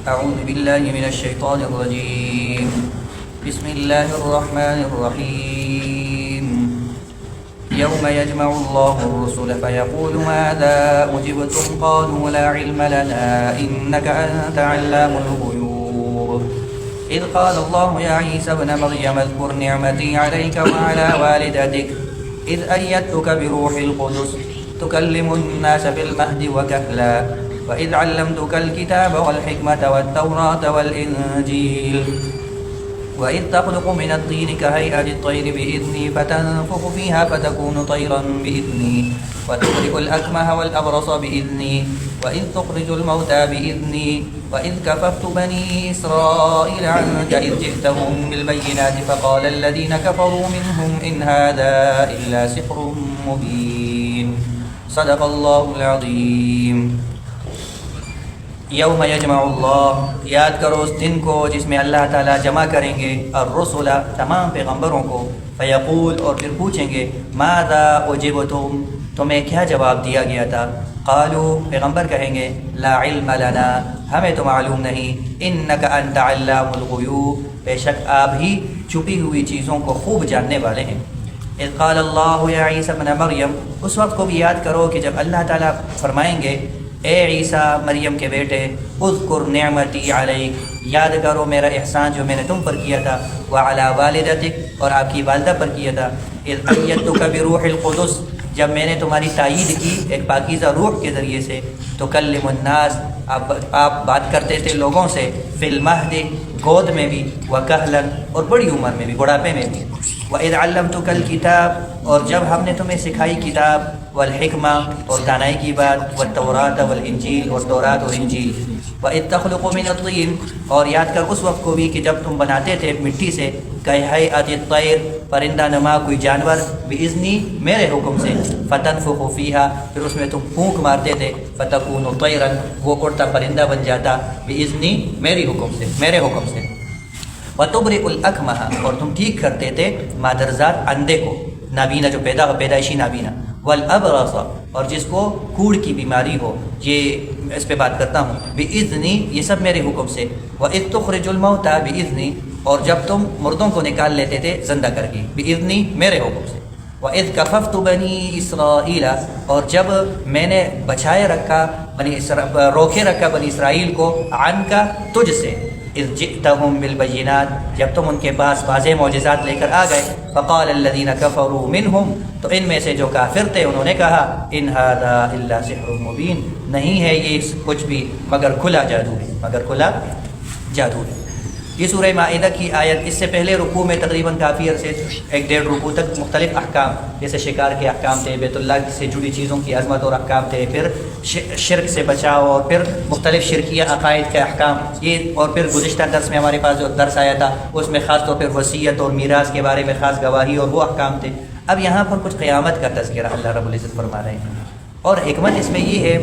أعوذ بالله من الشيطان الرجيم. بسم الله الرحمن الرحيم. يوم يجمع الله الرسل فيقول ماذا أجبتم قالوا لا علم لنا إنك أنت علام الغيوب. إذ قال الله يا عيسى ابن مريم اذكر نعمتي عليك وعلى والدتك إذ أيدتك بروح القدس تكلم الناس في المهد وكهلا وإذ علمتك الكتاب والحكمة والتوراة والإنجيل وإذ تخلق من الطين كهيئة الطير بإذني فتنفخ فيها فتكون طيرا بإذني وتخرج الأكمه والأبرص بإذني وإذ تخرج الموتى بإذني وإذ كففت بني إسرائيل عنك إذ جئتهم بالبينات فقال الذين كفروا منهم إن هذا إلا سحر مبين. صدق الله العظيم. یوم یجمع اللہ، یاد کرو اس دن کو جس میں اللہ تعالیٰ جمع کریں گے الرسل، تمام پیغمبروں کو، فیقول، اور پھر پوچھیں گے ماذا اجبتم، تمہیں کیا جواب دیا گیا تھا؟ قالوا، پیغمبر کہیں گے لا علم لنا، ہمیں تو معلوم نہیں، انک انت علام الغیوب، بے شک آپ ہی چھپی ہوئی چیزوں کو خوب جاننے والے ہیں. اذ قال اللہ یا عیسیٰ ابن مریم، اس وقت کو بھی یاد کرو کہ جب اللہ تعالیٰ فرمائیں گے اے عیسیٰ مریم کے بیٹے، اذکر نعمتی علیک، یاد کرو میرا احسان جو میں نے تم پر کیا تھا، وعلی والدتک، اور آپ کی والدہ پر کیا تھا، اذ ایدتک بروح القدس، جب میں نے تمہاری تائید کی ایک پاکیزہ روح کے ذریعے سے، تکلم الناس، آپ بات کرتے تھے لوگوں سے، فی المہد، گود میں بھی، وکہلا، اور بڑی عمر میں بھی، بڑھاپے میں بھی، وَإِذْ عَلَّمْتُكَ الْكِتَابَ، اور جب ہم نے تمہیں سکھائی کتاب، والحکمہ، اور دانائی کی بات، والتوراۃ والانجیل، اور تورات اور انجیل، وَإِذْ تَخْلُقُ مِنَ الطِّينِ، اور یاد کر اس وقت کو بھی کہ جب تم بناتے تھے مٹی سے، کَهَیئَةِ الطَّیْرِ، پرندہ نما کوئی جانور، بِإِذْنِی، میرے حکم سے، فَتَنْفُخُ فِیہا، پھر اس میں تم پھونک مارتے تھے، فَتَکُونُ طَیْرًا، وہ اڑتا پرندہ بن جاتا، بِإِذْنِی، میرے حکم سے، میرے حکم سے، وَتُبْرِئُ الْأَكْمَحَ، اور تم ٹھیک کرتے تھے مادرزاد اندھے کو، نابینا جو پیدائشی نابینا، والابرص، اور جس کو کوڑ کی بیماری ہو، یہ اس پہ بات کرتا ہوں، بِإِذْنِی، یہ سب میرے حکم سے، وَإِذْ تُخْرِجُ الْمَوْتَى بِإِذْنِی، اور جب تم مردوں کو نکال لیتے تھے زندہ کر کے، بِإِذْنِی، میرے حکم سے، وَإِذْ كَفَفْتُ بَنِي إِسْرَائِيلَ، اور جب میں نے بچائے رکھا روکے رکھا بنی اسرائیل کو، عنکا، تجھ سے، اذ جئتهم بالبینات، جب تم ان کے پاس واضح معجزات لے کر آ گئے، فقال الذین کفروا منہم، تو ان میں سے جو کافر تھے انہوں نے کہا ان ھذا الا سحر مبین، نہیں ہے یہ کچھ بھی مگر کھلا جادو ہے، مگر کھلا جادو ہے. یہ سورہ مائدہ کی آیت، اس سے پہلے رکوع میں تقریباً کافی عرصے 1.5 رکوع تک مختلف احکام، جیسے شکار کے احکام تھے، بیت اللہ سے جڑی چیزوں کی عظمت اور احکام تھے، پھر شرک سے بچاؤ، اور پھر مختلف شرکیہ عقائد کے احکام، یہ، اور پھر گزشتہ درس میں ہمارے پاس جو درس آیا تھا اس میں خاص طور پر وصیت اور میراث کے بارے میں خاص گواہی اور وہ احکام تھے. اب یہاں پر کچھ قیامت کا تذکرہ اللہ رب العزت فرما رہے ہیں، اور حکمت اس میں یہ ہے،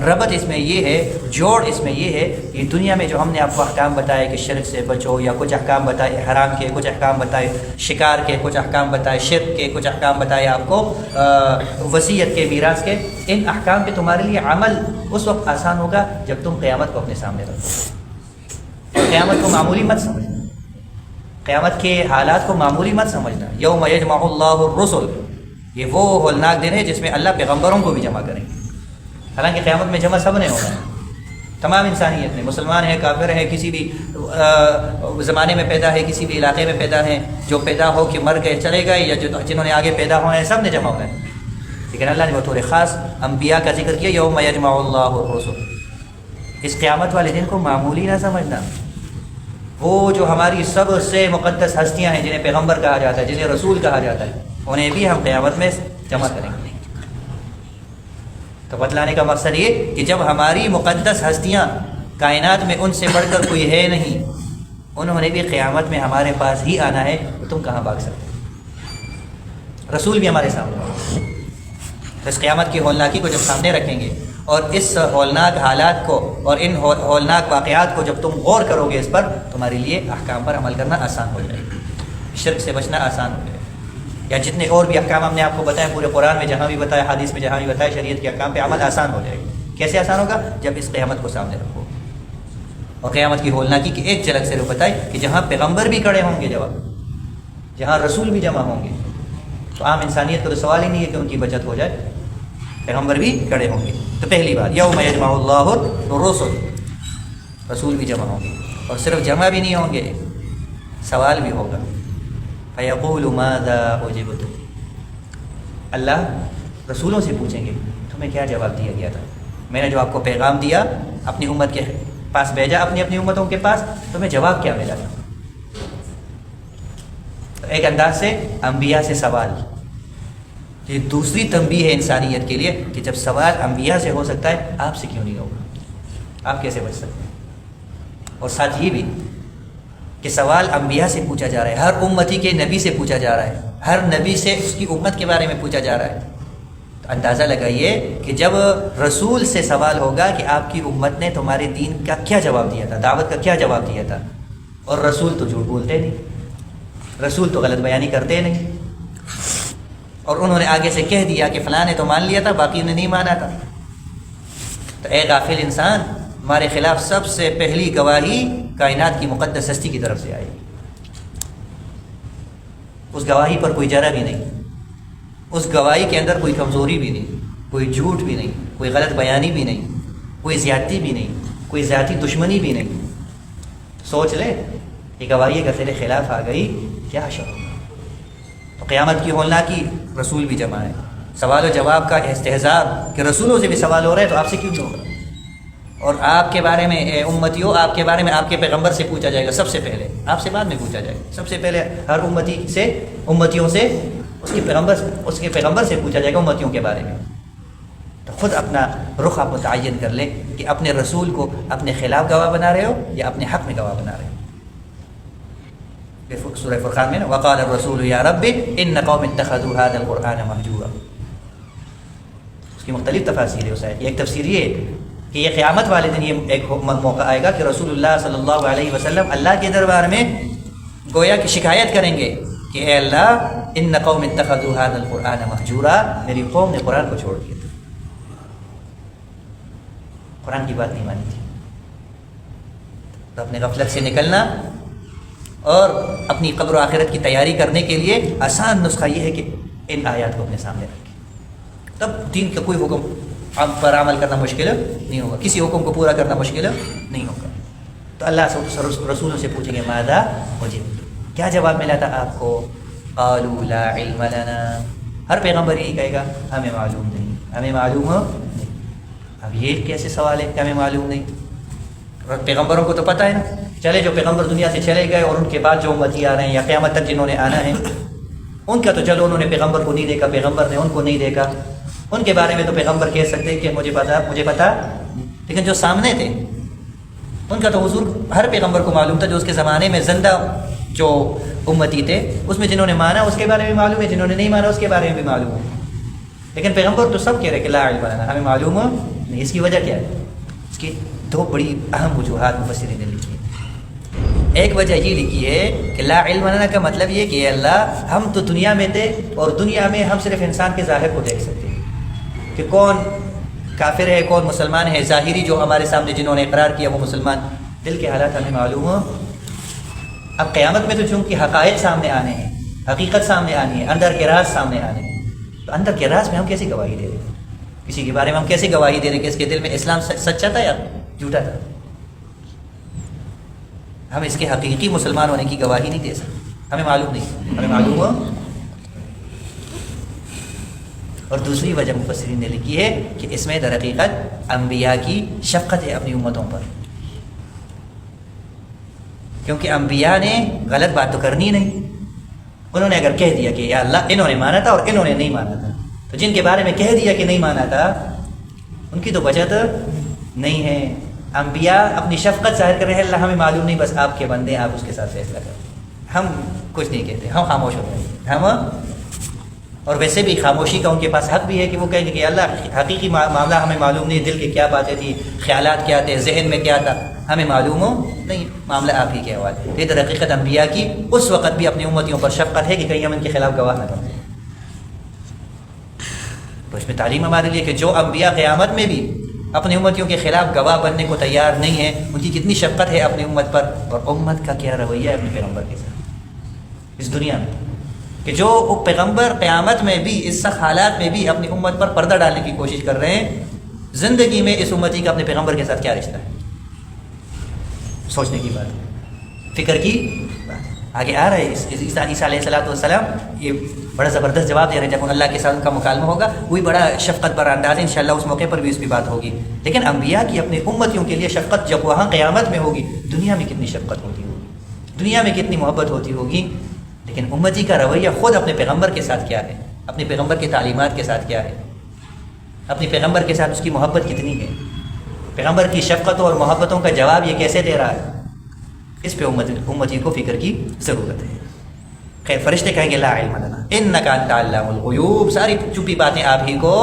ربط اس میں یہ ہے، جوڑ اس میں یہ ہے کہ دنیا میں جو ہم نے آپ کو احکام بتائے کہ شرک سے بچو، یا کچھ احکام بتائے حرام کے، کچھ احکام بتائے شکار کے، کچھ احکام بتائے شرک کے، کچھ احکام بتائے آپ کو وصیت کے، میراث کے، ان احکام پہ تمہارے لیے عمل اس وقت آسان ہوگا جب تم قیامت کو اپنے سامنے رکھو. قیامت کو معمولی مت سمجھنا، قیامت کے حالات کو معمولی مت سمجھنا. یوم یجمع اللہ الرسل، یہ وہ ہولناک دن ہے جس میں اللہ پیغمبروں کو بھی جمع کریں گے. حالانکہ قیامت میں جمع سب نے ہونا ہے، تمام انسانیت نے، مسلمان ہے، کافر ہے، کسی بھی زمانے میں پیدا ہے، کسی بھی علاقے میں پیدا ہے، جو پیدا ہو کہ مر گئے چلے گئے، یا جنہوں نے آگے پیدا ہوئے ہیں، سب نے جمع ہونا ہے. لیکن اللہ نے بطور خاص انبیاء کا ذکر کیا، یوم یجمع اللہ الرسل. اس قیامت والے دن کو معمولی نہ سمجھنا. وہ جو ہماری سب سے مقدس ہستیاں ہیں، جنہیں پیغمبر کہا جاتا ہے، جنہیں رسول کہا جاتا ہے، انہیں بھی ہم قیامت میں جمع کریں گے. تو بتلانے کا مقصد یہ کہ جب ہماری مقدس ہستیاں کائنات میں ان سے بڑھ کر کوئی ہے نہیں، انہوں نے بھی قیامت میں ہمارے پاس ہی آنا ہے، تو تم کہاں بھاگ سکتے؟ رسول بھی ہمارے سامنے. تو اس قیامت کی ہولناکی کو جب سامنے رکھیں گے، اور اس ہولناک حالات کو اور ان ہولناک واقعات کو جب تم غور کرو گے، اس پر تمہارے لیے احکام پر عمل کرنا آسان ہو جائے گا، شرک سے بچنا آسان ہو جائے گا. یا جتنے اور بھی احکام ہم نے آپ کو بتائے پورے قرآن میں، جہاں بھی بتایا، حدیث میں جہاں بھی بتایا، شریعت کے احکام پہ عمل آسان ہو جائے گا. کیسے آسان ہوگا؟ جب اس قیامت کو سامنے رکھو. اور قیامت کی ہولناکی کی ایک جھلک صرف بتائی کہ جہاں پیغمبر بھی کھڑے ہوں گے جواب، جہاں رسول بھی جمع ہوں گے، تو عام انسانیت کا تو سوال ہی نہیں ہے کہ ان کی بچت ہو جائے، پیغمبر بھی کھڑے ہوں گے۔ تو پہلی بات یوم یجمع اللہ الرسل، رسول بھی جمع ہوں گے، اور صرف جمع بھی نہیں ہوں گے، سوال بھی ہوگا۔ فیقول ماذا اجبتم، اللہ رسولوں سے پوچھیں گے تمہیں کیا جواب دیا گیا تھا، میں نے جو آپ کو پیغام دیا اپنی امت کے پاس بھیجا، اپنی اپنی امتوں کے پاس، تمہیں جواب کیا ملا تھا؟ تو ایک انداز سے انبیاء سے سوال، یہ دوسری تنبیہ ہے انسانیت کے لیے کہ جب سوال انبیاء سے ہو سکتا ہے آپ سے کیوں نہیں ہوگا، آپ کیسے بچ سکتے ہیں؟ اور ساتھ یہ بھی کہ سوال انبیاء سے پوچھا جا رہا ہے، ہر امتی کے نبی سے پوچھا جا رہا ہے، ہر نبی سے اس کی امت کے بارے میں پوچھا جا رہا ہے۔ تو اندازہ لگائیے کہ جب رسول سے سوال ہوگا کہ آپ کی امت نے تمہارے دین کا کیا جواب دیا تھا، دعوت کا کیا جواب دیا تھا، اور رسول تو جھوٹ بولتے نہیں، رسول تو غلط بیانی کرتے نہیں، اور انہوں نے آگے سے کہہ دیا کہ فلاں نے تو مان لیا تھا باقی نے نہیں مانا تھا۔ تو اے غافل انسان، ہمارے خلاف سب سے پہلی گواہی کائنات کی مقدس ہستی کی طرف سے آئی، اس گواہی پر کوئی جرح بھی نہیں، اس گواہی کے اندر کوئی کمزوری بھی نہیں، کوئی جھوٹ بھی نہیں، کوئی غلط بیانی بھی نہیں، کوئی زیادتی بھی نہیں، کوئی ذاتی دشمنی بھی نہیں۔ سوچ لے یہ گواہی اگر تیرے خلاف آ گئی کیا حشر ہوگا؟ تو قیامت کی ہولناکی، رسول بھی جمع ہے، سوال و جواب کا استحضار کہ رسولوں سے بھی سوال ہو رہا ہے تو آپ سے کیوں نہیں ہوگا؟ اور آپ کے بارے میں اے امتیوں، آپ کے بارے میں آپ کے پیغمبر سے پوچھا جائے گا سب سے پہلے، آپ سے بعد میں پوچھا جائے گا، سب سے پہلے ہر امتیوں سے اس کے پیغمبر سے پوچھا جائے گا امتیوں کے بارے میں۔ تو خود اپنا رخ آپ متعین کر لیں کہ اپنے رسول کو اپنے خلاف گواہ بنا رہے ہو یا اپنے حق میں گواہ بنا رہے ہو۔ سورہ فرقان میں نا وقال الرسول یا رب ان قوم اتخذوا هذا القرآن مهجورا، اس کی مختلف تفاسیر ہے اس آیت کی۔ ایک تفسیر یہ ہے کہ یہ قیامت والے دن یہ ایک موقع آئے گا کہ رسول اللہ صلی اللہ علیہ وسلم اللہ کے دربار میں گویا کہ شکایت کریں گے کہ اے اللہ ان قوم اتخذوا هذا القرآن مهجورا، میری قوم نے قرآن کو چھوڑ دیا تھا، قرآن کی بات نہیں مانی تھی۔ تو اپنے غفلت سے نکلنا اور اپنی قبر و آخرت کی تیاری کرنے کے لیے آسان نسخہ یہ ہے کہ ان آیات کو اپنے سامنے رکھیں، تب دین کا کوئی حکم پر عمل کرنا مشکل نہیں ہوگا، کسی حکم کو پورا کرنا مشکل نہیں ہوگا۔ تو اللہ سے رسولوں سے پوچھیں گے ماذا اجبتم، کیا جواب ملا تھا آپ کو؟ قالوا لا علم لنا، ہر پیغمبر یہی کہے گا ہمیں معلوم نہیں، ہمیں معلوم نہیں۔ اب یہ کیسے سوال ہے کہ ہمیں معلوم نہیں؟ پیغمبروں کو تو پتہ ہے نا، چلے جو پیغمبر دنیا سے چلے گئے اور ان کے بعد جو امتی آ رہے ہیں یا قیامت تک جنہوں نے آنا ہے ان کا تو چلو انہوں نے پیغمبر کو نہیں دیکھا، پیغمبر نے ان کو نہیں دیکھا، ان کے بارے میں تو پیغمبر کہہ سکتے ہیں کہ مجھے پتا، لیکن جو سامنے تھے ان کا تو حضور ہر پیغمبر کو معلوم تھا، جو اس کے زمانے میں زندہ جو امتی تھے اس میں جنہوں نے مانا اس کے بارے میں معلوم ہے، جنہوں نے نہیں مانا اس کے بارے میں بھی معلوم ہے، لیکن پیغمبر تو سب کہہ رہے کہ لا علم لنا، ہمیں معلوم نہیں۔ اس کی وجہ کیا ہے؟ اس کی دو بڑی اہم وجوہات مفسرین نے لکھی ہیں۔ ایک وجہ یہ لکھی ہے کہ لا علم لنا کا مطلب یہ کہ اللہ ہم تو دنیا میں تھے اور دنیا میں ہم صرف انسان کے ظاہر کو دیکھ سکتے ہیں کہ کون کافر ہے کون مسلمان ہے، ظاہری جو ہمارے سامنے جنہوں نے اقرار کیا وہ مسلمان، دل کے حالات ہمیں معلوم ہو۔ اب قیامت میں تو چونکہ حقائق سامنے آنے ہیں، حقیقت سامنے آنی ہے، اندر کے راز سامنے آنے ہیں، تو اندر کے راز میں ہم کیسے گواہی دے رہے ہیں؟ کسی کے بارے میں ہم کیسے گواہی دے رہے ہیں کہ اس کے دل میں اسلام سچا تھا یا جھوٹا تھا؟ ہم اس کے حقیقی مسلمان ہونے کی گواہی نہیں دے سکتے، ہمیں معلوم نہیں، ہمیں معلوم ہو۔ اور دوسری وجہ مفسرین نے لکھی ہے کہ اس میں در حقیقت انبیاء کی شفقت ہے اپنی امتوں پر، کیونکہ انبیاء نے غلط بات تو کرنی نہیں، انہوں نے اگر کہہ دیا کہ یا اللہ انہوں نے مانا تھا اور انہوں نے نہیں مانا تھا، تو جن کے بارے میں کہہ دیا کہ نہیں مانا تھا ان کی تو بچت نہیں ہے۔ انبیاء اپنی شفقت ظاہر کر رہے ہیں، اللہ ہمیں معلوم نہیں، بس آپ کے بندے آپ اس کے ساتھ فیصلہ کریں، ہم کچھ نہیں کہتے، ہم خاموش ہوتے ہیں ہم۔ اور ویسے بھی خاموشی کا ان کے پاس حق بھی ہے کہ وہ کہیں گے کہ اللہ حقیقی معاملہ ہمیں معلوم نہیں، دل کی کیا باتیں تھی، خیالات کیا تھے، ذہن میں کیا تھا، ہمیں معلوم ہو نہیں، معاملہ آپ ہی کے حوالے۔ یہ در حقیقت انبیاء کی اس وقت بھی اپنی امتیوں پر شفقت ہے کہ کہیں ہم ان کے خلاف گواہ نہ کریں۔ تو اس میں تعلیم ہمارے لیے کہ جو انبیاء قیامت میں بھی اپنی امتیوں کے خلاف گواہ بننے کو تیار نہیں ہے. ان کی کتنی شفقت ہے اپنی امت پر, اور امت کا کیا رویہ ہے اپنے پیغمبر کے ساتھ اس دنیا میں, کہ جو پیغمبر قیامت میں بھی اس سخت حالات میں بھی اپنی امت پر پردہ ڈالنے کی کوشش کر رہے ہیں. زندگی میں اس امتی کا اپنے پیغمبر کے ساتھ کیا رشتہ ہے؟ سوچنے کی بات ہے, فکر کی بات. آگے آ رہے ہیں عیسیٰ علیہ السلام, یہ بڑا زبردست جواب دے رہے ہیں. جب اللہ کے ساتھ ان کا مکالمہ ہوگا وہی بڑا شفقت پر انداز ہے, انشاءاللہ اس موقع پر بھی اس کی بات ہوگی. لیکن انبیاء کی اپنے امتیوں کے لیے شفقت جب وہاں قیامت میں ہوگی, دنیا میں کتنی شفقت ہوتی ہوگی, دنیا میں کتنی محبت ہوتی ہوگی. لیکن امتی کا رویہ خود اپنے پیغمبر کے ساتھ کیا ہے, اپنے پیغمبر کی تعلیمات کے ساتھ کیا ہے, اپنے پیغمبر کے ساتھ اس کی محبت کتنی ہے, پیغمبر کی شفقتوں اور محبتوں کا جواب یہ کیسے دے رہا ہے, اس پہ امتی کو فکر کی ضرورت ہے. خیر, فرشتے کہیں گے لا علم لنا انک انت علام الغیوب, ساری چھپی باتیں آپ ہی کو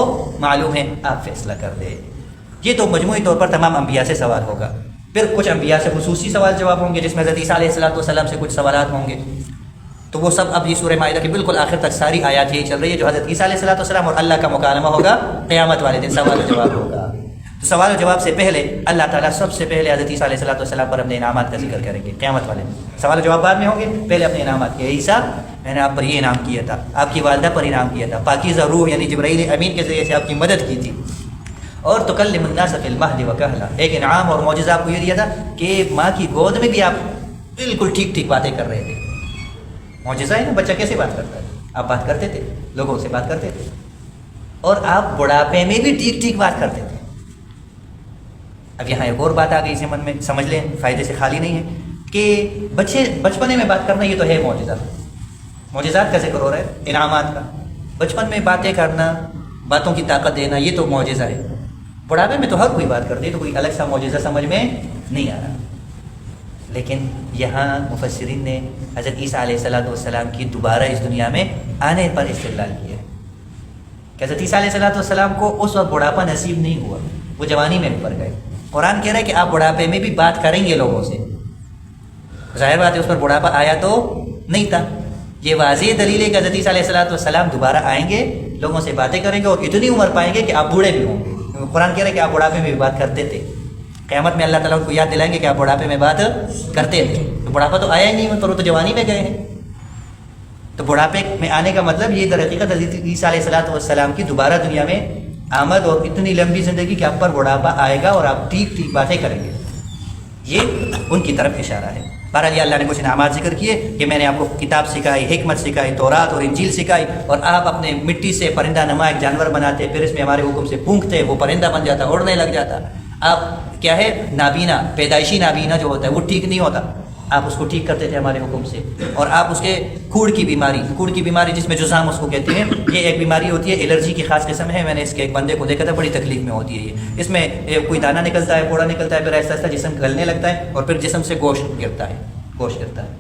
معلوم ہیں, آپ فیصلہ کر دے. یہ تو مجموعی طور پر تمام انبیاء سے سوال ہوگا. پھر کچھ انبیاء سے خصوصی سوال جواب ہوں گے, جس میں حضرت عیسیٰ علیہ السلام سے کچھ سوالات ہوں گے. تو وہ سب اب یہ سورہ مائدہ کے بالکل آخر تک ساری آیات یہی چل رہی ہے, جو حضرت عیسیٰ علیہ السلام اور اللہ کا مکالمہ ہوگا قیامت والے دن, سوال و جواب ہوگا. تو سوال و جواب سے پہلے اللہ تعالیٰ سب سے پہلے حضرت عیسیٰ علیہ السلام پر اپنے انعامات کا ذکر کریں گے قیامت والے دن. سوال و جواب بعد میں ہوں گے, پہلے اپنے انعامات کے. عیسیٰ, میں نے آپ پر یہ انعام کیا تھا, آپ کی والدہ پر انعام کیا تھا, پاکیزہ روح یعنی جبرائیل امین کے ذریعے سے آپ کی مدد کی تھی, اور تکلم الناس فی المہد وکہلا, ایک انعام اور معجزہ آپ کو یہ دیا تھا کہ ماں کی گود میں بھی آپ بالکل ٹھیک ٹھیک باتیں کر رہے تھے. معجزہ ہے نا, بچہ کیسے بات کرتا ہے, آپ بات کرتے تھے, لوگوں سے بات کرتے تھے, اور آپ بڑھاپے میں بھی ٹھیک ٹھیک بات کرتے تھے. اب یہاں ایک اور بات آ گئی من میں, سمجھ لیں, فائدے سے خالی نہیں ہے, کہ بچپنے میں بات کرنا یہ تو ہے معجزہ. معجزات کا ذکر ہو رہا ہے, انعامات کا. بچپن میں باتیں کرنا, باتوں کی طاقت دینا, یہ تو معجزہ ہے. بڑھاپے میں تو ہر کوئی بات کرتے, تو کوئی الگ سا معجزہ سمجھ میں نہیں آ رہا. لیکن یہاں مفسرین نے حضرت عیسیٰ علیہ السلام کی دوبارہ اس دنیا میں آنے پر استدلال کیا ہے کہ حضرت عیسیٰ علیہ السلام کو اس وقت بڑھاپا نصیب نہیں ہوا, وہ جوانی میں اوپر گئے. قرآن کہہ رہا ہے کہ آپ بڑھاپے میں بھی بات کریں گے لوگوں سے. ظاہر بات ہے اس پر بڑھاپا آیا تو نہیں تھا. یہ واضح دلیل ہے کہ حضرت عیسیٰ علیہ السلام دوبارہ آئیں گے, لوگوں سے باتیں کریں گے, اور اتنی عمر پائیں گے کہ آپ بوڑھے بھی ہوں گے. قرآن کہہ رہا ہے کہ آپ بڑھاپے میں بھی بات کرتے تھے. قیامت میں اللہ تعالیٰ ان کو یاد دلائیں گے کہ آپ بڑھاپے میں بات کرتے تھے. تو بڑھاپا تو آیا ہی نہیں, پر وہ تو جوانی میں گئے ہیں. تو بڑھاپے میں آنے کا مطلب یہ در حقیقت حضرت عیسیٰ علیہ السلام کی دوبارہ دنیا میں آمد, اور اتنی لمبی زندگی کہ آپ پر بڑھاپا آئے گا اور آپ ٹھیک ٹھیک باتیں کریں گے. یہ ان کی طرف اشارہ ہے. بہرحال اللہ نے کچھ انعامات ذکر کیے کہ میں نے آپ کو کتاب سکھائی, حکمت سکھائی, تورات اور انجیل سکھائی, اور آپ اپنے مٹی سے پرندہ نما ایک جانور بناتے, پھر اس میں ہمارے حکم سے پھونکتے, وہ پرندہ بن جاتا, اڑنے لگ جاتا. آپ کیا ہے, نابینا, پیدائشی نابینا جو ہوتا ہے وہ ٹھیک نہیں ہوتا, آپ اس کو ٹھیک کرتے تھے ہمارے حکم سے. اور آپ اس کے کھوڑ کی بیماری جس میں جزام اس کو کہتے ہیں, یہ ایک بیماری ہوتی ہے, الرجی کی خاص قسم ہے. میں نے اس کے ایک بندے کو دیکھا تھا, بڑی تکلیف میں ہوتی ہے یہ. اس میں کوئی دانہ نکلتا ہے, پھوڑا نکلتا ہے, پھر ایسا ایسا جسم گلنے لگتا ہے, اور پھر جسم سے گوشت گرتا ہے.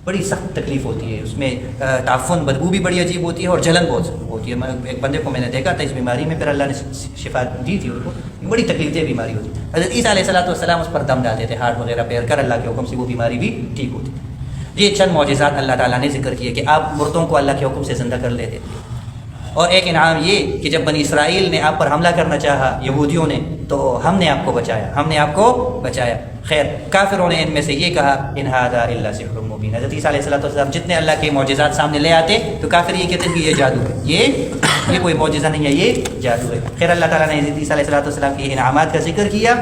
بڑی سخت تکلیف ہوتی ہے. اس میں تعفن, بدبو بھی بڑی عجیب ہوتی ہے, اور جلن بہت ہوتی ہے. ایک بندے کو میں نے دیکھا تھا اس بیماری میں, پھر اللہ نے شفا دی تھی ان کو. بڑی تکلیف دہ بیماری ہوتی ہے. حضرت عیسیٰ علیہ السلام اس پر دم ڈالتے تھے, ہاتھ وغیرہ پھیر کر, اللہ کے حکم سے وہ بیماری بھی ٹھیک ہوتی تھی. یہ چند معجزات اللہ تعالیٰ نے ذکر کیے کہ آپ مردوں کو اللہ کے حکم سے زندہ کر لیتے تھے. اور ایک انعام یہ کہ جب بنی اسرائیل نے آپ پر حملہ کرنا چاہا, یہودیوں نے, تو ہم نے آپ کو بچایا. خیر, کافروں نے ان میں سے یہ کہا ان ھذا الا سحر مبین. حضرت عیسیٰ علیہ السلام جتنے اللہ کے معجزات سامنے لے آتے تو کافر یہ کہتے کہ یہ جادو ہے, یہ کوئی معجزہ نہیں ہے, یہ جادو ہے. خیر, اللہ تعالیٰ نے حضرت عیسیٰ علیہ السلام کے انعامات کا ذکر کیا,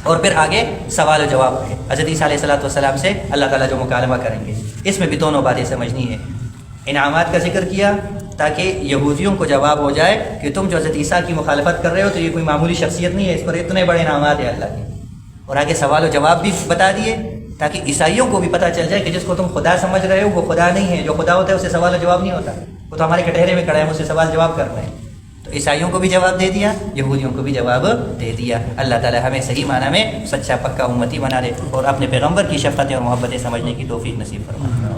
اور پھر آگے سوال و جواب ہے. حضرت عیسیٰ علیہ السلام سے اللہ تعالیٰ جو مکالمہ کریں گے, اس میں بھی دونوں باتیں سمجھنی ہے. انعامات کا ذکر کیا تاکہ یہودیوں کو جواب ہو جائے کہ تم جو حضرت عیسیٰ کی مخالفت کر رہے ہو تو یہ کوئی معمولی شخصیت نہیں ہے, اس پر اتنے بڑے انعامات ہیں اللہ کے. اور آگے سوال و جواب بھی بتا دیے تاکہ عیسائیوں کو بھی پتہ چل جائے کہ جس کو تم خدا سمجھ رہے ہو وہ خدا نہیں ہے. جو خدا ہوتا ہے اسے سوال و جواب نہیں ہوتا, وہ تو ہمارے کٹہرے میں کھڑا ہے, مجھ سے سوال جواب کر رہے ہیں. تو عیسائیوں کو بھی جواب دے دیا, یہودیوں کو بھی جواب دے دیا. اللہ تعالی ہمیں صحیح معنی میں سچا پکا امتی بنا دے, اور اپنے پیغمبر کی شفقتیں اور محبتیں سمجھنے کی توفیق نصیب فرمائے.